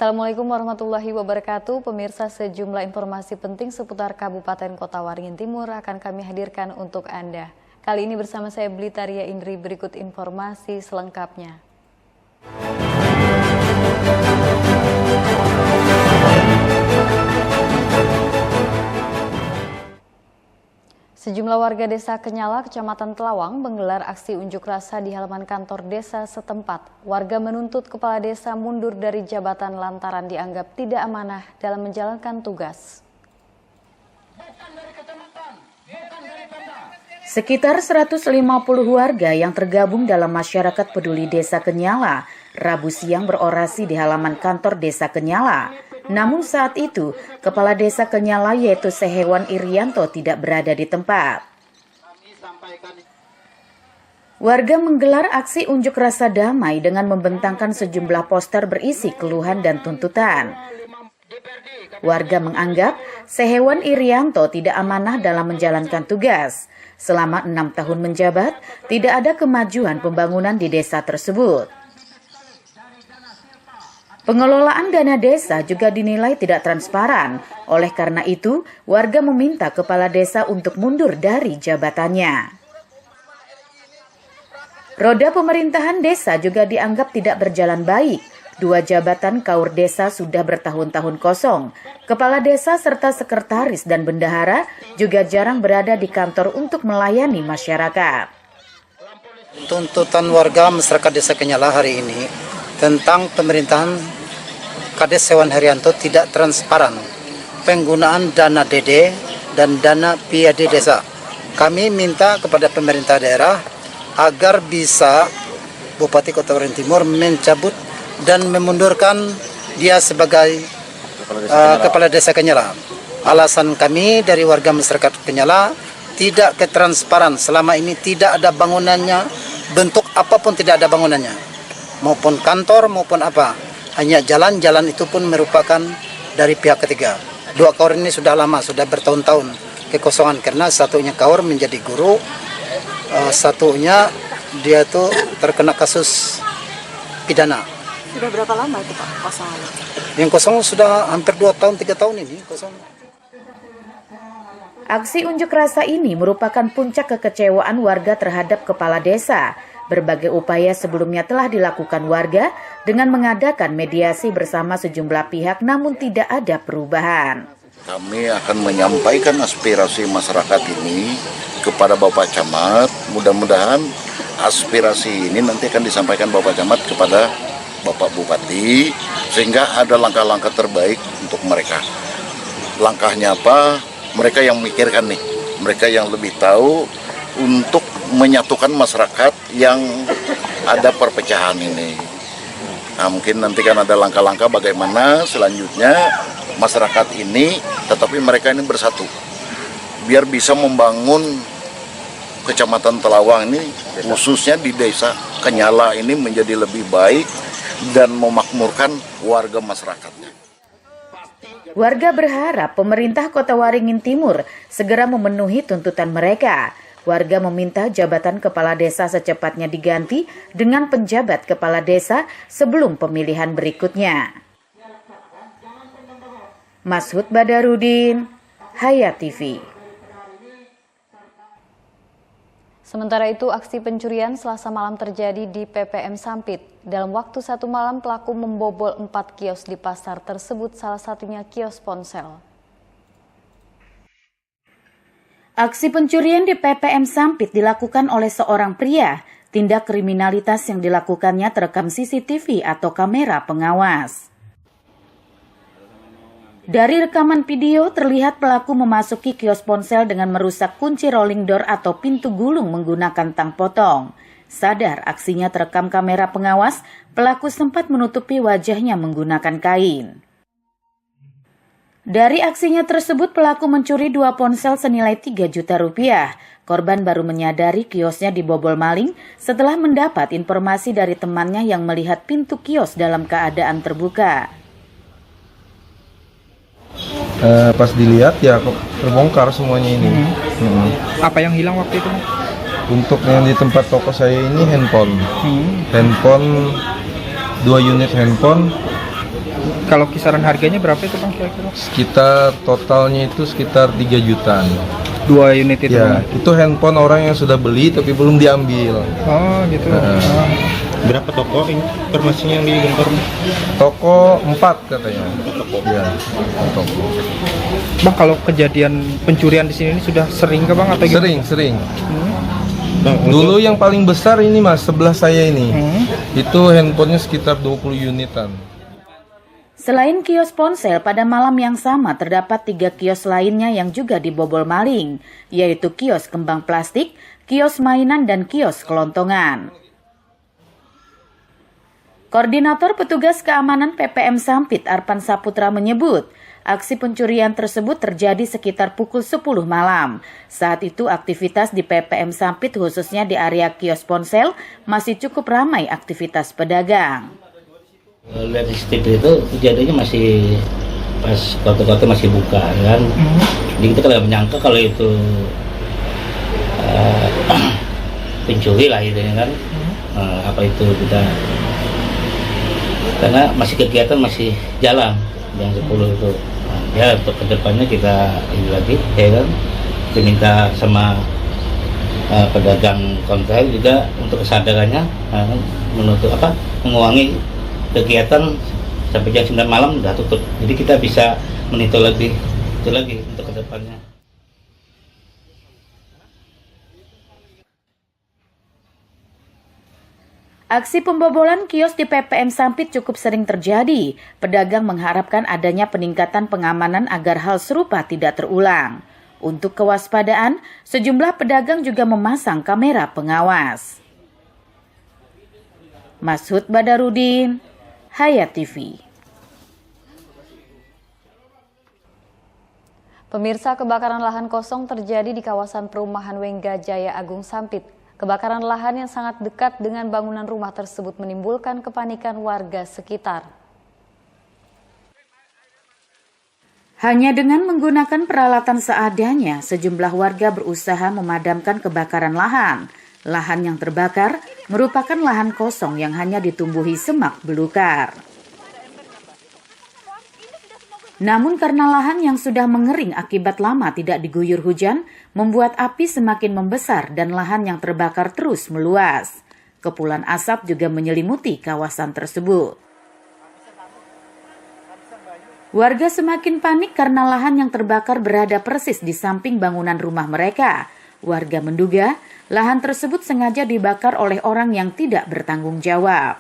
Assalamualaikum warahmatullahi wabarakatuh. Pemirsa, sejumlah informasi penting seputar Kabupaten Kota Waringin Timur akan kami hadirkan untuk Anda. Kali ini bersama saya Blitaria Indri, berikut informasi selengkapnya. Sejumlah warga desa Kenyala, Kecamatan Telawang menggelar aksi unjuk rasa di halaman kantor desa setempat. Warga menuntut kepala desa mundur dari jabatan lantaran dianggap tidak amanah dalam menjalankan tugas. Sekitar 150 warga yang tergabung dalam masyarakat peduli desa Kenyala, Rabu siang berorasi di halaman kantor desa Kenyala. Namun saat itu, Kepala Desa Kenyala yaitu Sehewan Irianto tidak berada di tempat. Warga menggelar aksi unjuk rasa damai dengan membentangkan sejumlah poster berisi keluhan dan tuntutan. Warga menganggap Sehewan Irianto tidak amanah dalam menjalankan tugas. Selama 6 tahun menjabat, tidak ada kemajuan pembangunan di desa tersebut. Pengelolaan dana desa juga dinilai tidak transparan. Oleh karena itu, warga meminta kepala desa untuk mundur dari jabatannya. Roda pemerintahan desa juga dianggap tidak berjalan baik. 2 jabatan kaur desa sudah bertahun-tahun kosong. Kepala desa serta sekretaris dan bendahara juga jarang berada di kantor untuk melayani masyarakat. Tuntutan warga masyarakat desa Kenyala hari ini tentang pemerintahan Kades Sehewan Irianto tidak transparan, penggunaan dana DD dan dana PAD desa. Kami minta kepada pemerintah daerah agar bisa Bupati Kota Waringin Timur mencabut dan memundurkan dia sebagai Kepala Desa Kenyala. Alasan kami dari warga masyarakat Kenyala tidak ketransparan, selama ini tidak ada bangunannya, bentuk apapun tidak ada bangunannya, maupun kantor maupun apa, hanya jalan-jalan itu pun merupakan dari pihak ketiga. 2 kaur ini sudah lama, sudah bertahun-tahun kekosongan karena satunya kaur menjadi guru, satunya dia tuh terkena kasus pidana. Sudah berapa lama itu Pak kosongan? Yang kosong sudah hampir 2 tahun, 3 tahun ini kosong. Aksi unjuk rasa ini merupakan puncak kekecewaan warga terhadap kepala desa. Berbagai upaya sebelumnya telah dilakukan warga dengan mengadakan mediasi bersama sejumlah pihak, namun tidak ada perubahan. Kami akan menyampaikan aspirasi masyarakat ini kepada Bapak Camat. Mudah-mudahan aspirasi ini nanti akan disampaikan Bapak Camat kepada Bapak Bupati, sehingga ada langkah-langkah terbaik untuk mereka. Langkahnya apa? Mereka yang memikirkan nih, mereka yang lebih tahu untuk menyatukan masyarakat yang ada perpecahan ini. Nah, mungkin nanti kan ada langkah-langkah bagaimana selanjutnya masyarakat ini, tetapi mereka ini bersatu, biar bisa membangun Kecamatan Telawang ini, khususnya di Desa Kenyala ini menjadi lebih baik dan memakmurkan warga masyarakatnya. Warga berharap pemerintah Kota Waringin Timur segera memenuhi tuntutan mereka. Warga meminta jabatan kepala desa secepatnya diganti dengan penjabat kepala desa sebelum pemilihan berikutnya. Mashud Badarudin, Hayat TV. Sementara itu, aksi pencurian Selasa malam terjadi di PPM Sampit. Dalam waktu 1 malam, pelaku membobol 4 kios di pasar tersebut, salah satunya kios ponsel. Aksi pencurian di PPM Sampit dilakukan oleh seorang pria. Tindak kriminalitas yang dilakukannya terekam CCTV atau kamera pengawas. Dari rekaman video terlihat pelaku memasuki kios ponsel dengan merusak kunci rolling door atau pintu gulung menggunakan tang potong. Sadar aksinya terekam kamera pengawas, pelaku sempat menutupi wajahnya menggunakan kain. Dari aksinya tersebut pelaku mencuri 2 ponsel senilai 3 juta rupiah. Korban baru menyadari kiosnya dibobol maling setelah mendapat informasi dari temannya yang melihat pintu kios dalam keadaan terbuka. Pas dilihat ya terbongkar semuanya ini. Apa yang hilang waktu itu? Untuk yang di tempat toko saya ini handphone. Handphone 2 unit handphone. Kalau kisaran harganya berapa itu Bang kira-kira? Sekitar totalnya itu sekitar 3 jutaan. 2 unit itu Ya, Bang? itu handphone orang yang sudah beli tapi belum diambil. Oh gitu. Berapa toko informasinya yang digempor? Toko 4 katanya. Ya, toko. Bang, kalau kejadian pencurian di sini ini sudah sering ke Bang atau gimana? Sering. Bang, Dulu yang paling besar ini Mas, sebelah saya ini. Itu handphonenya sekitar 20 unitan. Selain kios ponsel, pada malam yang sama terdapat 3 kios lainnya yang juga dibobol maling, yaitu kios kembang plastik, kios mainan, dan kios kelontongan. Koordinator Petugas Keamanan PPM Sampit, Arpan Saputra menyebut, aksi pencurian tersebut terjadi sekitar pukul 10 malam. Saat itu aktivitas di PPM Sampit khususnya di area kios ponsel masih cukup ramai aktivitas pedagang. Lihat di CCTV itu kejadiannya masih pas kota-kota masih buka kan. Jadi kita kalau menyangka kalau itu pencuri lah itu kan. Apa itu kita karena masih kegiatan masih jalan jam 10 itu. Ya untuk kedepannya kita ini lagi ya kan. Kita minta sama pedagang kontrail juga untuk kesadarannya menutup mengurangi kegiatan sampai jam 9 malam udah tutup. Jadi kita bisa monitor lagi untuk kedepannya. Aksi pembobolan kios di PPM Sampit cukup sering terjadi. Pedagang mengharapkan adanya peningkatan pengamanan agar hal serupa tidak terulang. Untuk kewaspadaan, sejumlah pedagang juga memasang kamera pengawas. Mashud Badarudin, Hayat TV. Pemirsa, kebakaran lahan kosong terjadi di kawasan perumahan Wengga Jaya Agung Sampit. Kebakaran lahan yang sangat dekat dengan bangunan rumah tersebut menimbulkan kepanikan warga sekitar. Hanya dengan menggunakan peralatan seadanya, sejumlah warga berusaha memadamkan kebakaran lahan. Lahan yang terbakar merupakan lahan kosong yang hanya ditumbuhi semak belukar. Namun karena lahan yang sudah mengering akibat lama tidak diguyur hujan, membuat api semakin membesar dan lahan yang terbakar terus meluas. Kepulan asap juga menyelimuti kawasan tersebut. Warga semakin panik karena lahan yang terbakar berada persis di samping bangunan rumah mereka. Warga menduga lahan tersebut sengaja dibakar oleh orang yang tidak bertanggung jawab.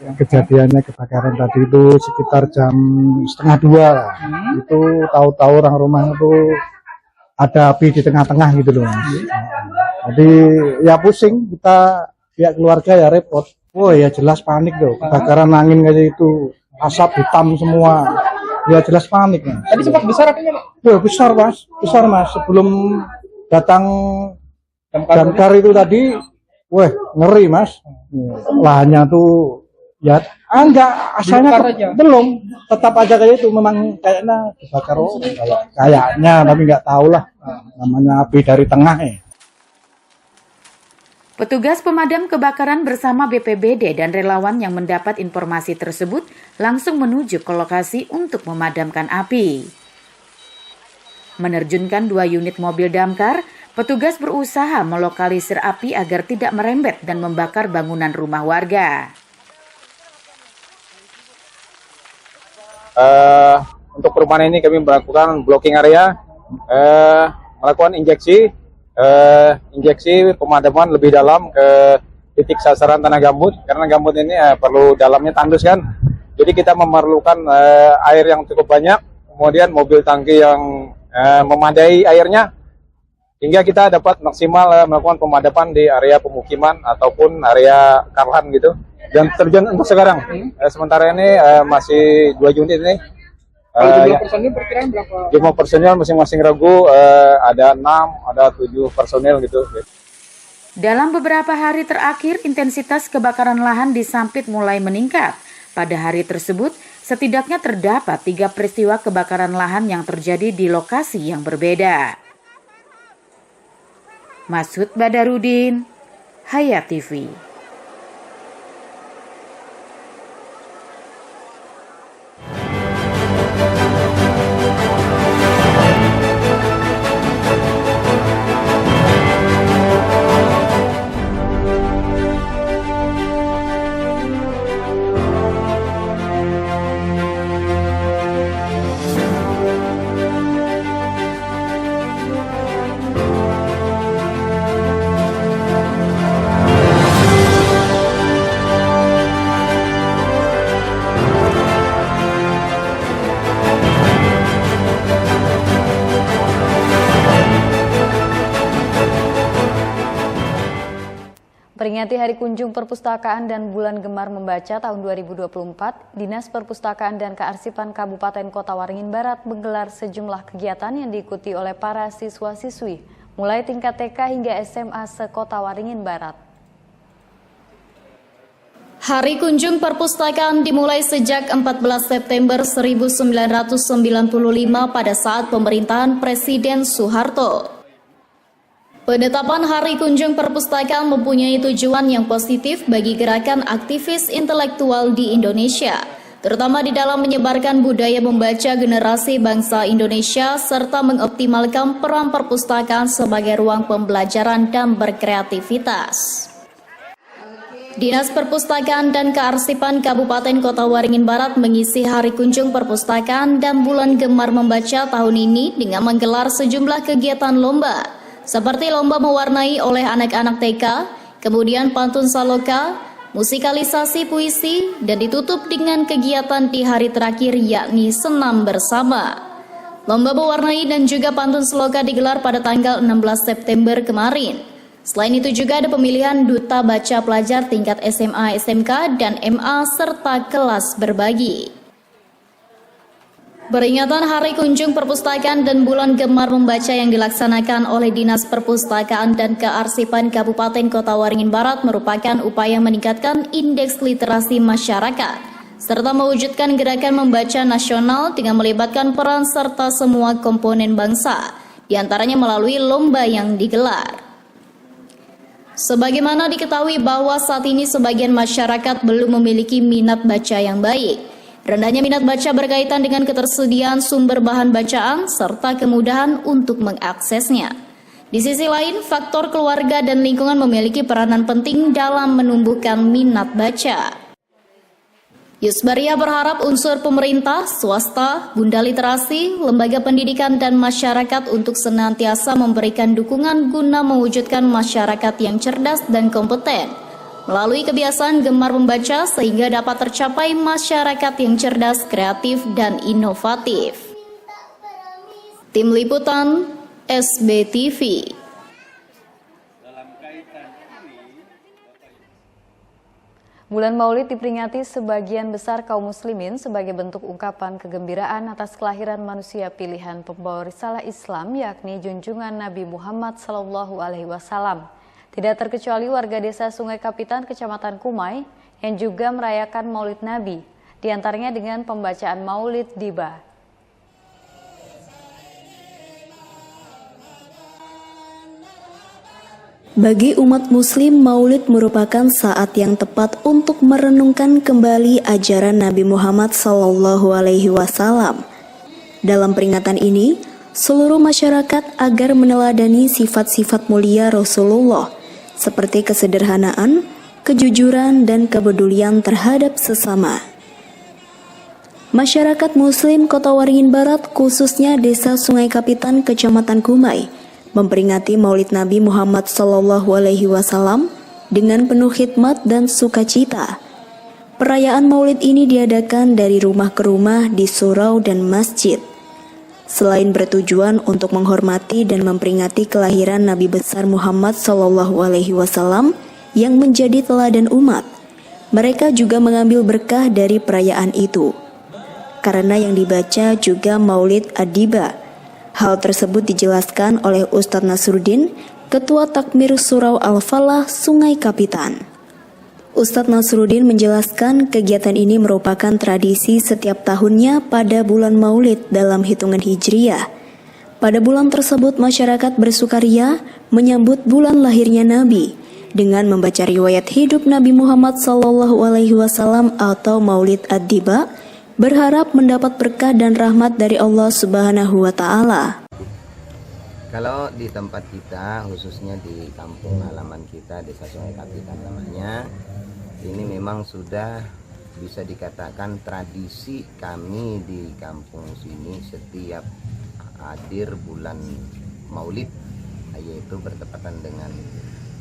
Yang kejadiannya kebakaran tadi itu sekitar jam 1:30. Itu tahu-tahu orang rumah itu ada api di tengah-tengah gitu loh. Jadi ya pusing, kita pihak keluarga ya repot. Oh ya jelas panik tuh, kebakaran angin kayak itu, asap hitam semua. Ya jelas panik. Mas. Tadi sempat besar apinya Pak? Ya besar mas. Sebelum datang damkar itu tadi, wah ngeri mas. Lahannya tuh ya enggak, asalnya belum, tetap aja kayak itu, memang kayaknya dibakar kalau kayaknya, tapi nggak tahu lah, namanya api dari tengah ya. Petugas pemadam kebakaran bersama BPBD dan relawan yang mendapat informasi tersebut langsung menuju ke lokasi untuk memadamkan api. Menerjunkan 2 unit mobil damkar, petugas berusaha melokalisir api agar tidak merembet dan membakar bangunan rumah warga. Untuk perumahan ini kami melakukan blocking area, melakukan injeksi pemadaman lebih dalam ke titik sasaran tanah gambut, karena gambut ini perlu dalamnya tandus kan. Jadi kita memerlukan air yang cukup banyak, kemudian mobil tangki yang memadai airnya, hingga kita dapat maksimal melakukan pemadaman di area pemukiman ataupun area karlan gitu. Dan terjun untuk sekarang, sementara ini masih 2 unit ini. Kalau jumlah personil perkiraan berapa? Jumlah personil masing-masing regu ada 6, ada 7 personil gitu. Dalam beberapa hari terakhir, intensitas kebakaran lahan di Sampit mulai meningkat. Pada hari tersebut, setidaknya terdapat 3 peristiwa kebakaran lahan yang terjadi di lokasi yang berbeda. Mashud Badarudin, Hayat TV. Memperingati Hari Kunjung Perpustakaan dan Bulan Gemar Membaca tahun 2024, Dinas Perpustakaan dan Kearsipan Kabupaten Kota Waringin Barat menggelar sejumlah kegiatan yang diikuti oleh para siswa-siswi, mulai tingkat TK hingga SMA se-Kota Waringin Barat. Hari Kunjung Perpustakaan dimulai sejak 14 September 1995 pada saat pemerintahan Presiden Soeharto. Penetapan Hari Kunjung Perpustakaan mempunyai tujuan yang positif bagi gerakan aktivis intelektual di Indonesia, terutama di dalam menyebarkan budaya membaca generasi bangsa Indonesia serta mengoptimalkan peran perpustakaan sebagai ruang pembelajaran dan berkreativitas. Dinas Perpustakaan dan Kearsipan Kabupaten Kota Waringin Barat mengisi Hari Kunjung Perpustakaan dan Bulan Gemar Membaca tahun ini dengan menggelar sejumlah kegiatan lomba, seperti lomba mewarnai oleh anak-anak TK, kemudian pantun saloka, musikalisasi puisi, dan ditutup dengan kegiatan di hari terakhir yakni senam bersama. Lomba mewarnai dan juga pantun saloka digelar pada tanggal 16 September kemarin. Selain itu juga ada pemilihan duta baca pelajar tingkat SMA, SMK, dan MA serta kelas berbagi. Peringatan Hari Kunjung Perpustakaan dan Bulan Gemar Membaca yang dilaksanakan oleh Dinas Perpustakaan dan Kearsipan Kabupaten Kota Waringin Barat merupakan upaya meningkatkan indeks literasi masyarakat, serta mewujudkan gerakan membaca nasional dengan melibatkan peran serta semua komponen bangsa, diantaranya melalui lomba yang digelar. Sebagaimana diketahui bahwa saat ini sebagian masyarakat belum memiliki minat baca yang baik. Rendahnya minat baca berkaitan dengan ketersediaan sumber bahan bacaan serta kemudahan untuk mengaksesnya. Di sisi lain, faktor keluarga dan lingkungan memiliki peranan penting dalam menumbuhkan minat baca. Yusbaria berharap unsur pemerintah, swasta, bunda literasi, lembaga pendidikan, dan masyarakat untuk senantiasa memberikan dukungan guna mewujudkan masyarakat yang cerdas dan kompeten, melalui kebiasaan gemar membaca sehingga dapat tercapai masyarakat yang cerdas, kreatif, dan inovatif. Tim Liputan SBTV. Bulan Maulid diperingati sebagian besar kaum muslimin sebagai bentuk ungkapan kegembiraan atas kelahiran manusia pilihan pembawa risalah Islam, yakni junjungan Nabi Muhammad SAW. Tidak terkecuali warga desa Sungai Kapitan, Kecamatan Kumai, yang juga merayakan Maulid Nabi, diantaranya dengan pembacaan Maulid Diba. Bagi umat muslim, Maulid merupakan saat yang tepat untuk merenungkan kembali ajaran Nabi Muhammad SAW. Dalam peringatan ini, seluruh masyarakat agar meneladani sifat-sifat mulia Rasulullah, seperti kesederhanaan, kejujuran, dan kepedulian terhadap sesama. Masyarakat Muslim Kota Waringin Barat, khususnya Desa Sungai Kapitan, Kecamatan Kumai, memperingati Maulid Nabi Muhammad SAW dengan penuh khidmat dan sukacita. Perayaan Maulid ini diadakan dari rumah ke rumah di surau dan masjid. Selain bertujuan untuk menghormati dan memperingati kelahiran Nabi besar Muhammad SAW yang menjadi teladan umat, mereka juga mengambil berkah dari perayaan itu. Karena yang dibaca juga Maulid Ad-Diba. Hal tersebut dijelaskan oleh Ustadz Nasruddin, Ketua Takmir Surau Al-Falah Sungai Kapitan. Ustadz Nasruddin menjelaskan kegiatan ini merupakan tradisi setiap tahunnya pada bulan Maulid dalam hitungan Hijriyah. Pada bulan tersebut masyarakat bersukaria menyambut bulan lahirnya Nabi dengan membaca riwayat hidup Nabi Muhammad SAW atau Maulid Ad-Diba, berharap mendapat berkah dan rahmat dari Allah Subhanahu wa Ta'ala. Kalau di tempat kita, khususnya di kampung halaman kita, Desa Sungai Kapitan namanya, ini memang sudah bisa dikatakan tradisi kami di kampung sini setiap hadir bulan Maulid, yaitu bertepatan dengan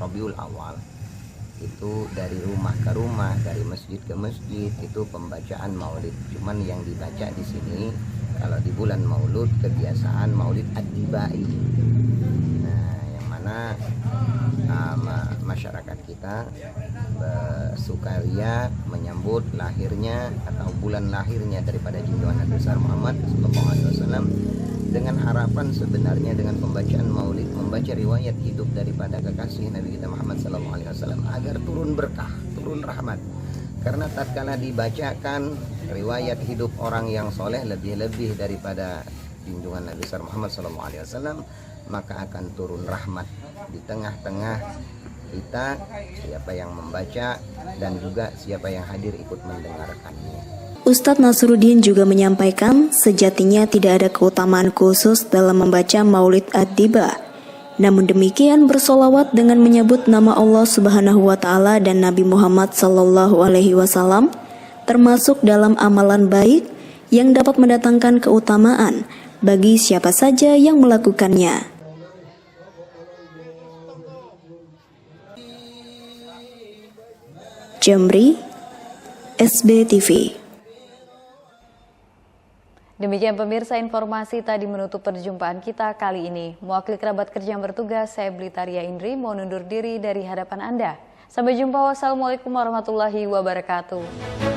Rabiul Awal. Itu dari rumah ke rumah, dari masjid ke masjid, itu pembacaan Maulid. Cuman yang dibaca di sini kalau di bulan Maulud kebiasaan Maulid Ad-Dibai. Nah, yang mana masyarakat kita kita bersukaria menyambut lahirnya atau bulan lahirnya daripada junjungan Nabi besar Muhammad SAW, dengan harapan sebenarnya dengan pembacaan maulid, membaca riwayat hidup daripada kekasih Nabi kita Muhammad SAW agar turun berkah, turun rahmat. Karena tatkala dibacakan riwayat hidup orang yang soleh lebih-lebih daripada junjungan Nabi besar Muhammad SAW, maka akan turun rahmat di tengah-tengah kita, siapa yang membaca dan juga siapa yang hadir ikut mendengarkannya. Ustadz Nasruddin juga menyampaikan sejatinya tidak ada keutamaan khusus dalam membaca Maulid Ad-Diba. Namun demikian bersolawat dengan menyebut nama Allah Subhanahu wa Ta'ala dan Nabi Muhammad Sallallahu Alaihi Wasallam termasuk dalam amalan baik yang dapat mendatangkan keutamaan bagi siapa saja yang melakukannya. Jamri, SBTV. Demikian pemirsa, informasi tadi menutup perjumpaan kita kali ini. Mewakili kerabat kerja yang bertugas, saya Blitaria Indri mau undur diri dari hadapan Anda. Sampai jumpa, wassalamualaikum warahmatullahi wabarakatuh.